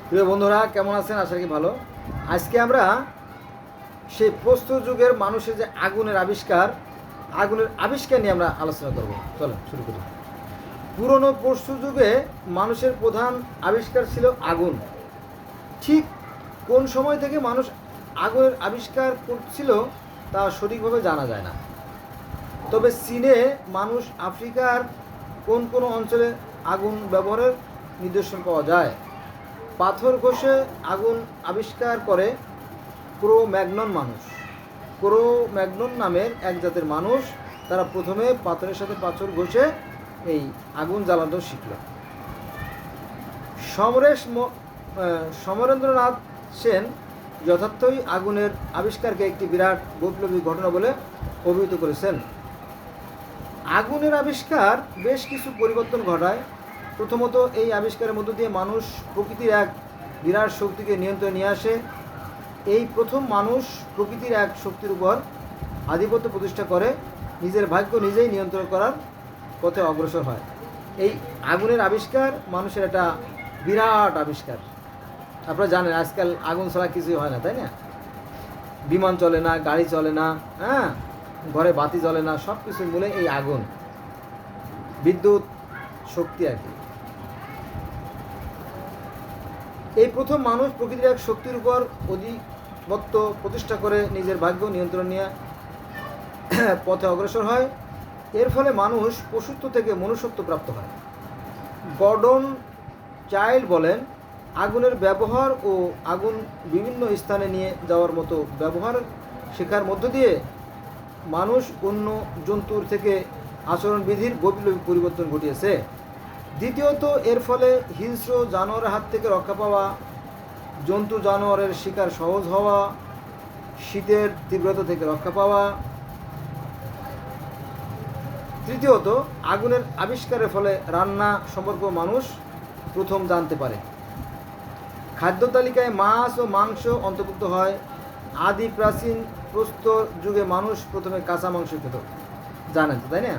প্রিয় বন্ধুরা, কেমন আছেন? আশা করি ভালো। আজকে আমরা সেই প্রস্তর যুগের মানুষের যে আগুনের আবিষ্কার নিয়ে আমরা আলোচনা করব। চলো শুরু করি। পুরনো প্রস্তর যুগে মানুষের প্রধান আবিষ্কার ছিল আগুন। ঠিক কোন সময় থেকে মানুষ আগুনের আবিষ্কার করছিল তা সঠিকভাবে জানা যায় না। তবে চীনে মানুষ, আফ্রিকার কোন কোন অঞ্চলে আগুন ব্যবহারের নিদর্শন পাওয়া যায়। পাথর ঘষে আগুন আবিষ্কার করে ক্রো ম্যাগনন নামের এক জাতের মানুষ। তারা প্রথমে পাথরের সাথে পাথর ঘষে এই আগুন জ্বালানো শিখল। সমরেন্দ্রনাথ সেন যথার্থই আগুনের আবিষ্কারকে একটি বিরাট বৈপ্লবিক ঘটনা বলে অভিহিত করেছেন। আগুনের আবিষ্কার বেশ কিছু পরিবর্তন ঘটায়। প্রথমত, এই আবিষ্কারের মধ্য দিয়ে মানুষ প্রকৃতির এক বিরাট শক্তিকে নিয়ন্ত্রণে নিয়ে আসে। এই প্রথম মানুষ প্রকৃতির এক শক্তির উপর আধিপত্য প্রতিষ্ঠা করে নিজের ভাগ্য নিজেই নিয়ন্ত্রণ করার পথে অগ্রসর হয়। এই আগুনের আবিষ্কার মানুষের একটা বিরাট আবিষ্কার। আপনারা জানেন আজকাল আগুন ছাড়া কিছুই হয় না, তাই না? বিমান চলে না, গাড়ি চলে না, হ্যাঁ, ঘরে বাতি জ্বলে না, সব কিছুর মূলে এই আগুন, বিদ্যুৎ শক্তি আর কি। এই প্রথম মানুষ প্রকৃতির এক শক্তির উপর আধিপত্য প্রতিষ্ঠা করে নিজের ভাগ্য নিয়ন্ত্রণ নিয়ে পথে অগ্রসর হয়। এর ফলে মানুষ পশুত্ব থেকে মনুষ্যত্ব প্রাপ্ত হয়। গর্ডন চাইল্ড বলেন, আগুনের ব্যবহার ও আগুন বিভিন্ন স্থানে নিয়ে যাওয়ার মতো ব্যবহার শেখার মধ্য দিয়ে মানুষ অন্য জন্তুর থেকে আচরণবিধির বৈপ্লবিক পরিবর্তন ঘটিয়েছে। দ্বিতীয়ত, এর ফলে হিংস্র জানোয়ারের হাত থেকে রক্ষা পাওয়া, জন্তু জানোয়ারের শিকার সহজ হওয়া, শীতের তীব্রতা থেকে রক্ষা পাওয়া। তৃতীয়ত, আগুনের আবিষ্কারের ফলে রান্না সম্পর্কে মানুষ প্রথম জানতে পারে। খাদ্য তালিকায় মাছ ও মাংস অন্তর্ভুক্ত হয়। আদি প্রাচীন প্রস্তর যুগে মানুষ প্রথমে কাঁচা মাংস খেত, জানেন তো, তাই না?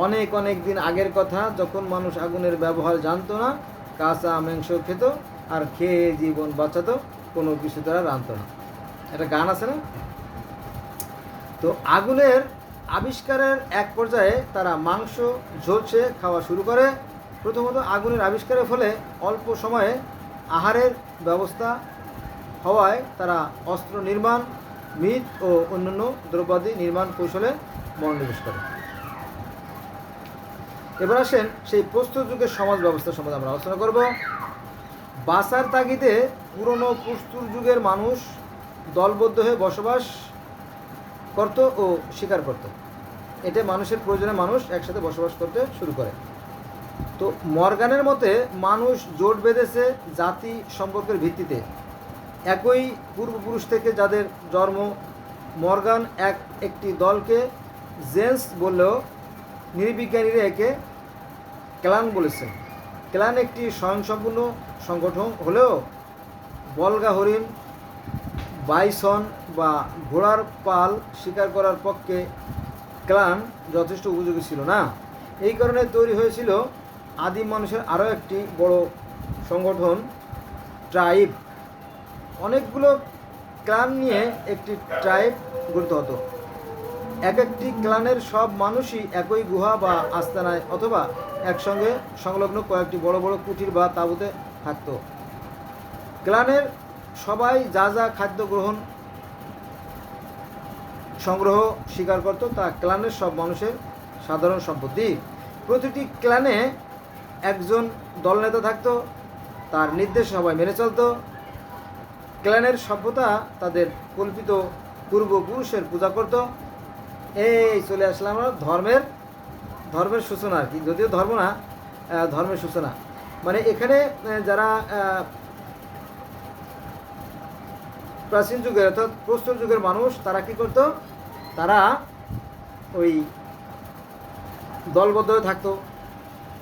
অনেক অনেক দিন আগের কথা, যখন মানুষ আগুনের ব্যবহার জানতো না, কাঁচা মাংস খেত আর খেয়ে জীবন বাঁচাতো, কোনো কিছু তারা রাঁধতো না। একটা গান আছে না? তো আগুনের আবিষ্কারের এক পর্যায়ে তারা মাংস ঝলসে খাওয়া শুরু করে। প্রথমত, আগুনের আবিষ্কারের ফলে অল্প সময়ে আহারের ব্যবস্থা হওয়ায় তারা অস্ত্র নির্মাণ, মিট ও অন্যান্য দ্রব্যাদি নির্মাণ কৌশলে মনোনিবেশ করে। এবার আসেন সেই প্রস্তর যুগের সমাজ ব্যবস্থা সম্বন্ধে আমরা আলোচনা করব। বাঁচার তাগিদে পুরনো প্রস্তর যুগের মানুষ দলবদ্ধ হয়ে বসবাস করত ও শিকার করত। এটা মানুষের প্রয়োজনে মানুষ একসাথে বসবাস করতে শুরু করে। তো মর্গানের মতে মানুষ জোট বেঁধেছে জাতি সম্পর্কের ভিত্তিতে। একই পূর্বপুরুষ থেকে যাদের জন্ম। মর্গান একটি দলকে জেন্স বললেও নৃবিজ্ঞানীরা একে ক্লান বলেছেন। ক্লান একটি স্বয়ংসম্পূর্ণ সংগঠন হলেও বলগা হরিণ, বাইসন বা ঘোড়ার পাল শিকার করার পক্ষে ক্লান যথেষ্ট উপযোগী ছিল না। এই কারণে তৈরি হয়েছিল আদিম মানুষের আরও একটি বড় সংগঠন, ট্রাইব। অনেকগুলো ক্লান নিয়ে একটি ট্রাইব গঠিত হতো। একটি ক্লানের সব মানুষই একই গুহা বা আস্তানায় অথবা একসঙ্গে সংলগ্ন কয়েকটি বড় বড় কুটির বা তাঁবুতে থাকত। ক্লানের সবাই যা যা খাদ্য সংগ্রহ স্বীকার করত তা ক্লানের সব মানুষের সাধারণ সম্পত্তি। প্রতিটি ক্লানে একজন দলনেতা থাকত, তার নির্দেশ সবাই মেনে চলত। ক্লানের সভ্যতা তাদের কল্পিত পূর্বপুরুষের পূজা করত। এই চলে আসলাম আমরা ধর্মের সূচনা আর কি, যদিও ধর্ম না, ধর্মের সূচনা। মানে এখানে যারা প্রাচীন যুগের অর্থাৎ প্রস্তর যুগের মানুষ, তারা কি করত? তারা ওই দলবদ্ধ হয়ে থাকতো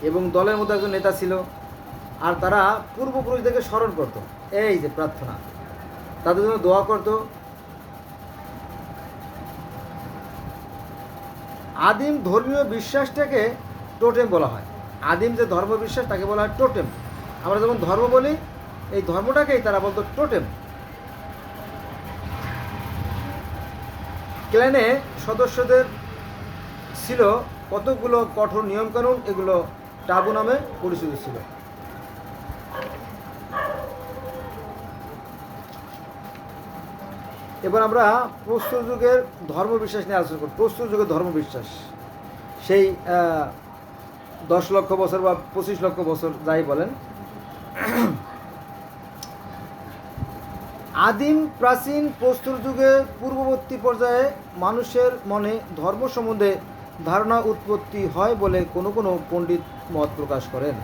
এবং দলের মধ্যে একজন নেতা ছিল, আর তারা পূর্বপুরুষদেরকে স্মরণ করত। এই যে প্রার্থনা, তাদের জন্য দোয়া করত। আদিম ধর্মীয় বিশ্বাসটাকে টোটেম বলা হয়। আদিম যে ধর্ম বিশ্বাস তাকে বলা হয় টোটেম। আমরা যেমন ধর্ম বলি, এই ধর্মটাকেই তারা বলতো টোটেম। ক্ল্যানে সদস্যদের ছিল কতগুলো কঠোর নিয়মকানুন, এগুলো টাবু নামে পরিচিত ছিল। এবার আমরা প্রস্তর যুগের ধর্মবিশ্বাস নিয়ে আলোচনা করি। প্রস্তর যুগের ধর্মবিশ্বাস সেই 10 লক্ষ বছর বা 25 লক্ষ বছর যাই বলেন, আদিম প্রাচীন প্রস্তর যুগের পূর্ববর্তী পর্যায়ে মানুষের মনে ধর্ম সম্বন্ধে ধারণা উৎপত্তি হয় বলে কোনো কোনো পণ্ডিত মত প্রকাশ করেন।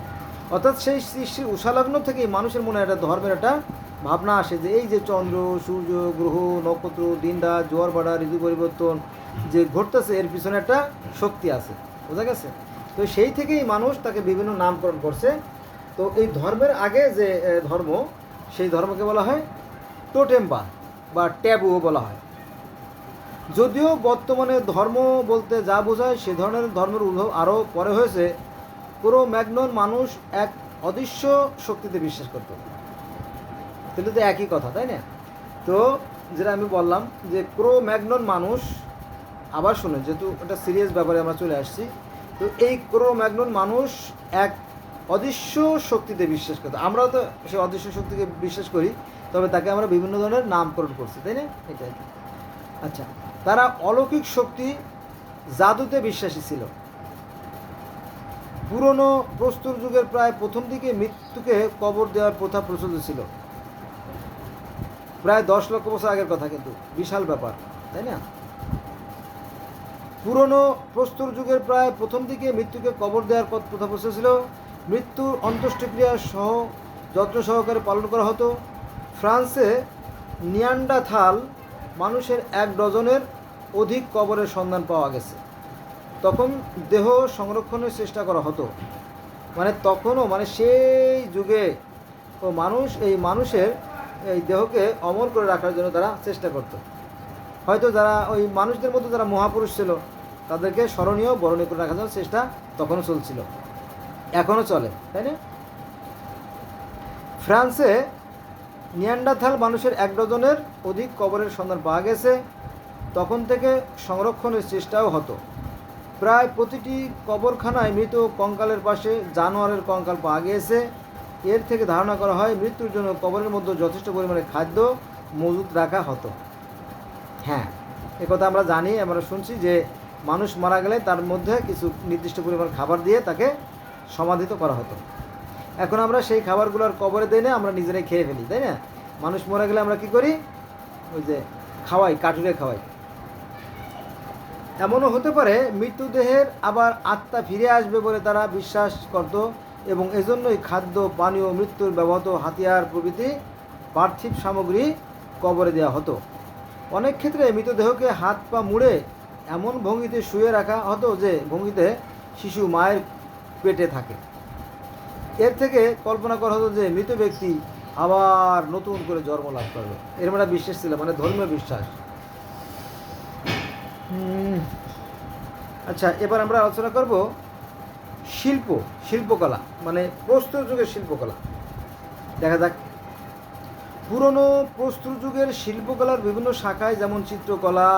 অর্থাৎ সেই সৃষ্টির উষালগ্ন থেকেই মানুষের মনে একটা ধর্মের একটা ভাবনা আসে যে এই যে চন্দ্র, সূর্য, গ্রহ, নক্ষত্র, দিনরাত, জোয়ার ভাটা, ঋতু পরিবর্তন যে ঘটতেছে, এর পিছনে একটা শক্তি আছে, বোঝা গেছে? তো সেই থেকেই মানুষ তাকে বিভিন্ন নামকরণ করছে। তো এই ধর্মের আগে যে ধর্ম, সেই ধর্মকে বলা হয় টোটেম বা ট্যাবুও বলা হয়। যদিও বর্তমানে ধর্ম বলতে যা বোঝায় সে ধরনের ধর্মের উদ্ভব আরও পরে হয়েছে। ক্রো ম্যাগনন মানুষ এক অদৃশ্য শক্তিতে বিশ্বাস করত। তাহলে তো একই কথা, তাই না? তো যেটা আমি বললাম যে ক্রো ম্যাগনন মানুষ, আবার শুনে যেহেতু একটা সিরিয়াস ব্যাপারে আমরা চলে আসছি, তো এই ক্রো ম্যাগনন মানুষ এক অদৃশ্য শক্তিতে বিশ্বাস করত। আমরাও তো সেই অদৃশ্য শক্তিকে বিশ্বাস করি, তবে তাকে আমরা বিভিন্ন ধরনের নামকরণ করছি, তাই না? এটাই। আচ্ছা, তারা অলৌকিক শক্তি, জাদুতে বিশ্বাসী ছিল। পুরনো প্রস্তর যুগের প্রায় প্রথম দিকে মৃত্যুকে কবর দেওয়ার প্রথা প্রচলিত ছিল। প্রায় 10 লক্ষ বছর আগের কথা, কিন্তু বিশাল ব্যাপার, তাই না? পুরনো প্রস্তর যুগের প্রায় প্রথম দিকে মৃত্যুকে কবর দেওয়ার প্রথা প্রচলিত ছিল। মৃত্যুর অন্ত্যেষ্টিক্রিয়া সহ যত্ন সহকারে পালন করা হতো। ফ্রান্সে নিয়ান্ডারথাল মানুষের 1 ডজনের অধিক কবরের সন্ধান পাওয়া গেছে। তখন দেহ সংরক্ষণের চেষ্টা করা হতো, মানে তখনও, মানে সেই যুগে ও মানুষ এই মানুষের এই দেহকে অমর করে রাখার জন্য তারা চেষ্টা করত। হয়তো যারা ওই মানুষদের মধ্যে যারা মহাপুরুষ ছিল তাদেরকে স্মরণীয় বরণীয় করে রাখার জন্য চেষ্টা তখনও চলছিল, এখনও চলে, তাই না? ফ্রান্সে নিয়ান্ডারথাল মানুষের 1 ডজনের অধিক কবরের সন্ধান পাওয়া গেছে। তখন থেকে সংরক্ষণের চেষ্টাও হতো। প্রায় প্রতিটি কবরখানায় মৃত কঙ্কালের পাশে জানোয়ারের কঙ্কাল পাওয়া গিয়েছে। এর থেকে ধারণা করা হয় মৃত্যুর জন্য কবরের মধ্যে যথেষ্ট পরিমাণে খাদ্য মজুত রাখা হতো। হ্যাঁ, একথা আমরা জানি, আমরা শুনছি যে মানুষ মারা গেলে তার মধ্যে কিছু নির্দিষ্ট পরিমাণ খাবার দিয়ে তাকে সমাধিত করা হতো। এখন আমরা সেই খাবারগুলোর কবরে দেই না, আমরা নিজেরাই খেয়ে ফেলি, তাই না? মানুষ মারা গেলে আমরা কি করি? ওই যে খাওয়াই, কাটুরে খাওয়াই। এমনও হতে পারে মৃত্যুদেহের আবার আত্মা ফিরে আসবে বলে তারা বিশ্বাস করত, এবং এজন্যই খাদ্য, পানীয়, মৃত্যুর ব্যবহৃত হাতিয়ার প্রভৃতি পার্থিব সামগ্রী কবরে দেওয়া হতো। অনেক ক্ষেত্রে মৃতদেহকে হাত পা মুড়ে এমন ভঙ্গিতে শুয়ে রাখা হতো যে ভঙ্গিতে শিশু মায়ের পেটে থাকে। এর থেকে কল্পনা করা হতো যে মৃত ব্যক্তি আবার নতুন করে জন্ম লাভ করবে। এরকম একটা বিশ্বাস ছিল, মানে ধর্মীয় বিশ্বাস। আচ্ছা, এবার আমরা আলোচনা করব শিল্পকলা, মানে প্রস্তর যুগের শিল্পকলা। দেখা যাক, পুরনো প্রস্তর যুগের শিল্পকলার বিভিন্ন শাখায় যেমন চিত্রকলা,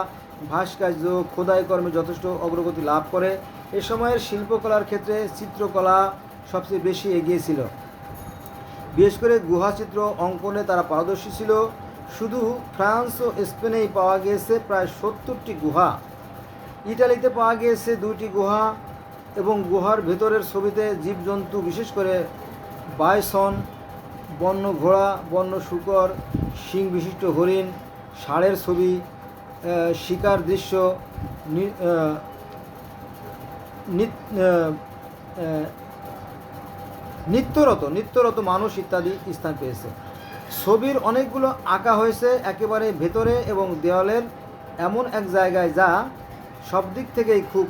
ভাস্কর্য, খোদাই কর্মে যথেষ্ট অগ্রগতি লাভ করে। এ সময়ের শিল্পকলার ক্ষেত্রে চিত্রকলা সবচেয়ে বেশি এগিয়ে ছিল। বিশেষ করে গুহাচিত্র অঙ্কনে তারা পারদর্শী ছিল। শুধু ফ্রান্স ও স্পেনেই পাওয়া গিয়েছে প্রায় 70টি গুহা। ইটালিতে পাওয়া গিয়েছে 2টি গুহা, এবং গুহার ভেতরের ছবিতে জীবজন্তু, বিশেষ করে বাইসন, বন্য ঘোড়া, বন্য শূকর, শিং বিশিষ্ট হরিণ, ষাঁড়ের ছবি, শিকার দৃশ্য, নিত্যরত মানুষ ইত্যাদি স্থান পেয়েছে। ছবির অনেকগুলো আঁকা হয়েছে একেবারে ভেতরে এবং দেওয়ালের এমন এক জায়গায় যা সব দিক থেকেই খুব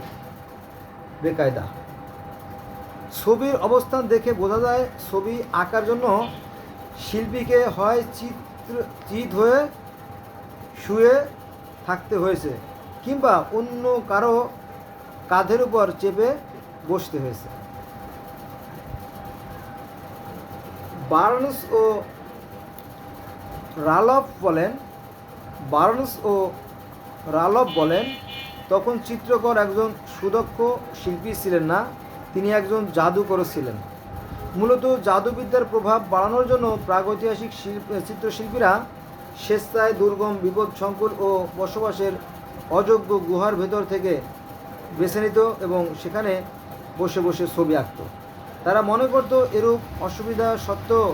বেকায়দা। ছবির অবস্থান দেখে বোঝা যায় ছবি আঁকার জন্য শিল্পীকে হয় চিত হয়ে শুয়ে থাকতে হয়েছে, কিংবা অন্য কারো কাঁধের উপর চেপে বসতে হয়েছে। বার্নস ও বার্নস ও রালফ বলেন, তখন চিত্রকর একজন সুদক্ষ শিল্পী ছিলেন না, তিনি একজন জাদুকর ছিলেন। মূলত জাদুবিদ্যার প্রভাব বাড়ানোর জন্য প্রাগৈতিহাসিক চিত্রশিল্পীরা স্বেচ্ছায় দুর্গম, বিপদসংকুল ও বসবাসের অযোগ্য গুহার ভেতর থেকে বেছে নিত এবং সেখানে বসে বসে ছবি আঁকত। তারা মনে করত এরূপ অসুবিধা সত্ত্বেও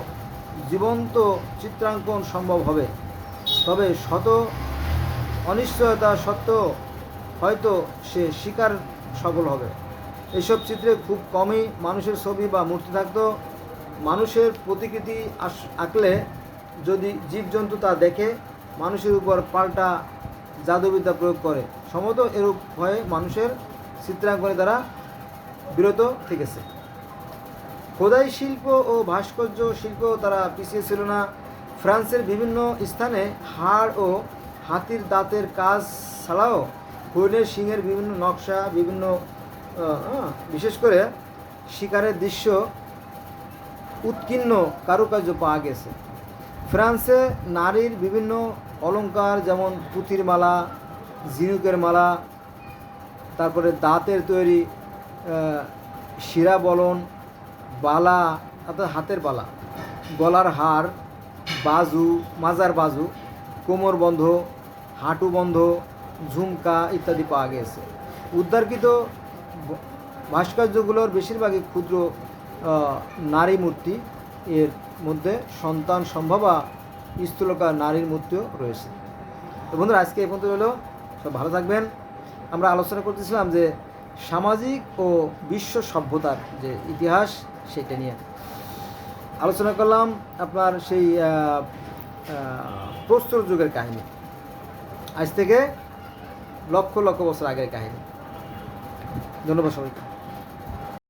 জীবন্ত চিত্রাঙ্কন সম্ভব হবে, তবে শত অনিশ্চয়তা সত্ত্বেও হয়তো সে শিকার সফল হবে। এসব চিত্রে খুব কমই মানুষের ছবি বা মূর্তি থাকত। মানুষের প্রতিকৃতি আঁকলে যদি জীবজন্তু তা দেখে মানুষের উপর পাল্টা জাদুবিদ্যা প্রয়োগ করে, সম্ভবত এরূপ ভয়ে মানুষের চিত্রাঙ্কনে তারা বিরত থেকেছে। খোদাই শিল্প ও ভাস্কর্য শিল্প তারা পিছিয়ে ছিল না। ফ্রান্সের বিভিন্ন স্থানে হাড় ও হাতির দাঁতের কাজ ছাড়াও হরিণের শিংয়ের বিভিন্ন নকশা, বিশেষ করে শিকারের দৃশ্য উৎকীর্ণ কারুকার্য পাওয়া গেছে। ফ্রান্সে নারীর বিভিন্ন অলংকার, যেমন পুঁথির মালা, ঝিনুকের মালা, তারপরে দাঁতের তৈরি শিরাবলন, বালা অর্থাৎ হাতের বালা, গলার হার, বাজু, মাজার বাজু, কোমরবন্ধ, হাঁটুবন্ধ, ঝুমকা ইত্যাদি পাওয়া গেছে। উদ্ধারকৃত ভাস্কর্যগুলোর বেশিরভাগই ক্ষুদ্র নারী মূর্তি, এর মধ্যে সন্তান সম্ভবা স্থূলকায় নারীর মূর্তিও রয়েছে। তো বন্ধুরা, আজকে এই পর্যন্ত হলো। সব ভালো থাকবেন। আমরা আলোচনা করতেছিলাম যে সামাজিক ও বিশ্ব সভ্যতার যে ইতিহাস, সেটা নিয়ে আলোচনা করলাম। আপনার সেই প্রস্তর যুগের কাহিনী, আজ থেকে লক্ষ লক্ষ বছর আগের কাহিনী। ধন্যবাদ সবাইকে।